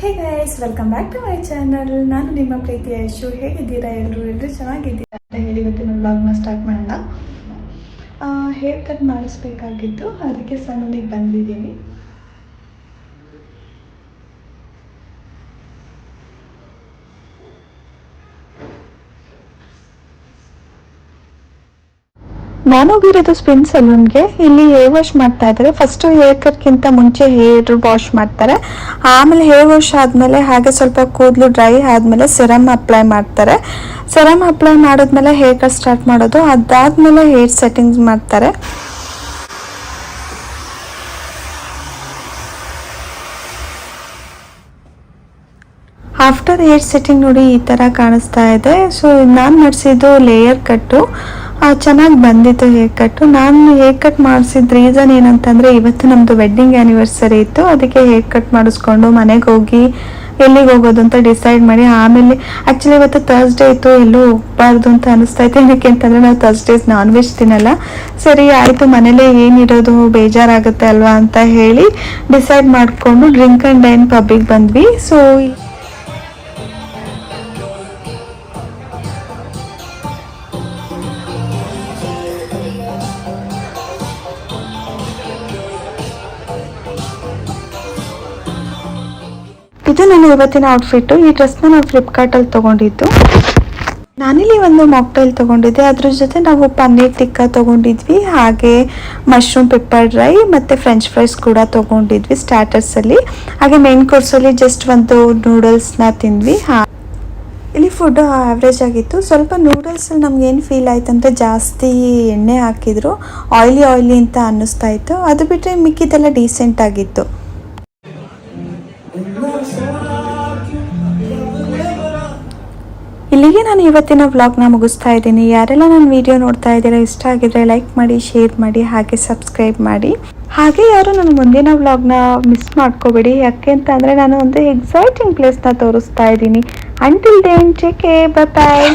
Hey guys, welcome back to my channel. ನಾನು ನಿಮ್ಮ ಪ್ರೀತಿಯ ಯಶು. ಹೇಗಿದ್ದೀರಾ ಎಲ್ಲರೂ ಚೆನ್ನಾಗಿದ್ದೀರಾ ಅಂತ ಹೇಳಿ ಇವತ್ತಿನ ವ್ಲಾಗ್ನ ಸ್ಟಾರ್ಟ್ ಮಾಡೋಣ. ಹೇರ್ ಕಟ್ ಮಾಡಿಸ್ಬೇಕಾಗಿತ್ತು, ಅದಕ್ಕೆ ಸಲೂನಿಗೆ ಬಂದಿದ್ದೀನಿ. ನಾನು ಹೋಗಿರೋದು ಸ್ಪಿನ್ ಸಲೂನ್ಗೆ. ಇಲ್ಲಿ ಹೇರ್ ವಾಶ್ ಮಾಡ್ತಾ ಇದ್ದಾರೆ. ಫಸ್ಟ್ ಹೇರ್ ಕಟ್ಗಿಂತ ಮುಂಚೆ ಹೇರ್ ವಾಶ್ ಮಾಡ್ತಾರೆ, ಆಮೇಲೆ ಹೇರ್ ವಾಶ್ ಆದಮೇಲೆ ಹಾಗೆ ಸ್ವಲ್ಪ ಕೂದಲು ಡ್ರೈ ಆದಮೇಲೆ ಸಿರಮ್ ಅಪ್ಲೈ ಮಾಡ್ತಾರೆ. ಸಿರಮ್ ಅಪ್ಲೈ ಮಾಡಿದ್ಮೇಲೆ ಹೇರ್ ಕಟ್ ಸ್ಟಾರ್ಟ್ ಮಾಡೋದು. ಅದಾದಮೇಲೆ ಹೇರ್ ಸೆಟ್ಟಿಂಗ್ಸ್ ಮಾಡ್ತಾರೆ. ಆಫ್ಟರ್ ಹೇರ್ ಸೆಟ್ಟಿಂಗ್ ನೋಡಿ ಈ ಥರ ಕಾಣಿಸ್ತಾ ಇದೆ. ಸೊ ನಾನು ಮಾಡಿಸಿದ್ದು ಲೇಯರ್ ಕಟ್ಟು, ಚೆನ್ನಾಗಿ ಬಂದಿತ್ತು ಹೇರ್ ಕಟ್ಟು. ನಾನು ಹೇರ್ ಕಟ್ ಮಾಡಿಸಿದ ರೀಸನ್ ಏನಂತಂದರೆ, ಇವತ್ತು ನಮ್ಮದು ವೆಡ್ಡಿಂಗ್ ಆ್ಯನಿವರ್ಸರಿ ಇತ್ತು. ಅದಕ್ಕೆ ಹೇರ್ ಕಟ್ ಮಾಡಿಸ್ಕೊಂಡು ಮನೆಗೆ ಹೋಗಿ ಎಲ್ಲಿಗೆ ಹೋಗೋದು ಅಂತ ಡಿಸೈಡ್ ಮಾಡಿ, ಆಮೇಲೆ ಆ್ಯಕ್ಚುಲಿ ಇವತ್ತು ಥರ್ಸ್ಡೇ ಇತ್ತು, ಎಲ್ಲೂ ಹೋಗಬಾರ್ದು ಅಂತ ಅನಿಸ್ತಾ ಏನಕ್ಕೆ ಅಂತಂದರೆ ನಾವು ಥರ್ಸ್ಡೇಸ್ ನಾನ್ ವೆಜ್ ತಿನ್ನಲ್ಲ. ಸರಿ ಆಯಿತು, ಮನೇಲೇ ಏನಿರೋದು ಬೇಜಾರಾಗುತ್ತೆ ಅಲ್ವಾ ಅಂತ ಹೇಳಿ ಡಿಸೈಡ್ ಮಾಡಿಕೊಂಡು ಡ್ರಿಂಕ್ ಆ್ಯಂಡ್ ಡೈನ್ ಪಬ್ಬಿಗೆ ಬಂದ್ವಿ. ಸೊ ಇದು ನನ್ನ ಇವತ್ತಿನ ಔಟ್ಫಿಟ್ಟು. ಈ ಡ್ರೆಸ್ನ ನಾವು ಫ್ಲಿಪ್ಕಾರ್ಟಲ್ಲಿ ತೊಗೊಂಡಿದ್ದು. ನಾನಿಲ್ಲಿ ಒಂದು ಮಾಕ್ಟೈಲ್ ತೊಗೊಂಡಿದ್ದೆ, ಅದ್ರ ಜೊತೆ ನಾವು ಪನ್ನೀರ್ ಟಿಕ್ಕಾ ತೊಗೊಂಡಿದ್ವಿ, ಹಾಗೆ ಮಶ್ರೂಮ್ ಪೆಪ್ಪರ್ ಡ್ರೈ ಮತ್ತು ಫ್ರೆಂಚ್ ಫ್ರೈಸ್ ಕೂಡ ತೊಗೊಂಡಿದ್ವಿ ಸ್ಟಾರ್ಟರ್ಸಲ್ಲಿ. ಹಾಗೆ ಮೇನ್ ಕೋರ್ಸಲ್ಲಿ ಜಸ್ಟ್ ಒಂದು ನೂಡಲ್ಸ್ನ ತಿಂದ್ವಿ. ಇಲ್ಲಿ ಫುಡ್ ಆವ್ರೇಜ್ ಆಗಿತ್ತು. ಸ್ವಲ್ಪ ನೂಡಲ್ಸಲ್ಲಿ ನಮ್ಗೇನು ಫೀಲ್ ಆಯ್ತು ಅಂದರೆ ಜಾಸ್ತಿ ಎಣ್ಣೆ ಹಾಕಿದ್ರು, ಆಯ್ಲಿ ಅಂತ ಅನ್ನಿಸ್ತಾ ಇತ್ತು. ಅದು ಬಿಟ್ಟರೆ ಮಿಕ್ಕಿದೆಲ್ಲ ಡೀಸೆಂಟ್ ಆಗಿತ್ತು. ಇಲ್ಲಿಗೆ ನಾನು ಇವತ್ತಿನ ವ್ಲಾಗ್ನ ಮುಗಿಸ್ತಾ ಇದ್ದೀನಿ. ಯಾರೆಲ್ಲ ನನ್ನ ವಿಡಿಯೋ ನೋಡ್ತಾ ಇದ್ದೀರಾ, ಇಷ್ಟ ಆಗಿದ್ರೆ ಲೈಕ್ ಮಾಡಿ, ಶೇರ್ ಮಾಡಿ, ಹಾಗೆ ಸಬ್ಸ್ಕ್ರೈಬ್ ಮಾಡಿ. ಹಾಗೆ ಯಾರು ನನ್ನ ಮುಂದಿನ ವ್ಲಾಗ್ನ ಮಿಸ್ ಮಾಡ್ಕೋಬೇಡಿ. ಯಾಕೆ ಅಂತ ಅಂದರೆ ನಾನು ಒಂದು ಎಕ್ಸೈಟಿಂಗ್ ಪ್ಲೇಸ್ನ ತೋರಿಸ್ತಾ ಇದ್ದೀನಿ. Until then take care, bye ಬಾಯ್.